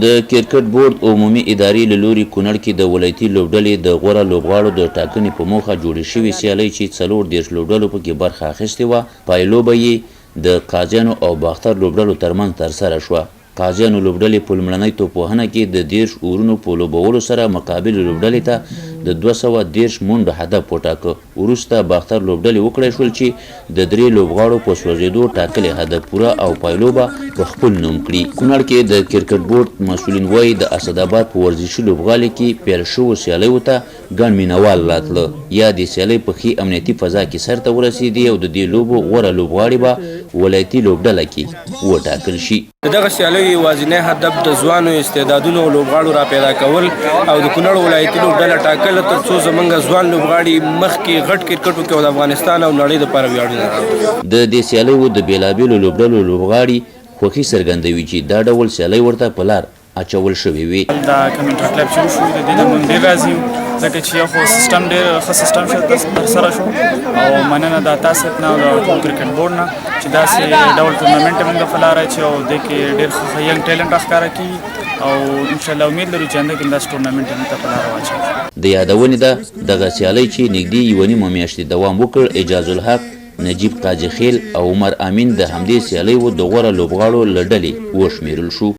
د کرکټ بورډ عمومي ادارې له لوري کونړ کې د ولایتي لوبډلې د غوره لوبغاړو د ټاکنې په موخه جوړې شوې سیالۍ چې 40 لوبډلو پکې برخه اخیستې وه پایلوبه یې د قاضیانو او باختر لوبډلو ترمنځ ترسره شوه. قاضیانو لوبډلې په لومړنۍ توپوهنه کې د 10 اورونو په لوبولو سره مقابل لوبډلې ته د 210 منډو هدف وټاکه. وروسته باختر لوبډلې وکړای شول چې د 3 لوبغاړو په سوځېدو ټاکلي هدف پوره او پایلوبه په خپل نوم کړي. کونړ کې د کرکټ بورډ مسؤلین وایي د اسداباد په ورزشي لوبغالي کې پیل شوو سیالیو ته ګڼ مینوال راتله. یا د سیالۍ په ښې امنیتي فضا کې سرته ورسېدې او د دې لوبو غوره لوبغاړي به ولایتي لوبډله کې وټاکل شي. دغه سیالیو یوازینی هدف د ځوانو استعدادونو او لوبغاړو را پیدا کول او د کونړ ولایتي لوبډله ټاکل تر څو زموږ ځوان لوبغاړي مخکې غټ کرکټ وکړي او د افغانستان او نړۍ دپاره ویاړونه راوړي. د دې سیالیو د بېلابېلو لوبډلو لوبغاړي خوښي څرګندوي چې دا ډول سیالۍ ورته په لار اچول شوې وي. دا کمنټري کلب شروع شو د دې نه موږ ډېر راضي یو ځکه چې یو خو سیستم ډېر ښه سیستم ترسره شو او مننه د تاسو نه او د کرکټ بورډ نه چې داسې ډول ټورنمنټ موږ په لار اچي او د کې ډېر ښه ینګ ټیلنټ ښکاره کړي او ان شاء الله امید لرو چې انده کې داسې ټورنمنټ موږ په لار واچوي. د یادونې ده دغه سیالۍ چې نږدې یوه نیمه میاشتې دوام وکړ اعجاز الحق، نجیب قاضي خیل او عمر امین د همدې سیالیو د غوره لوبغاړو له ډلې وشمېرل شو.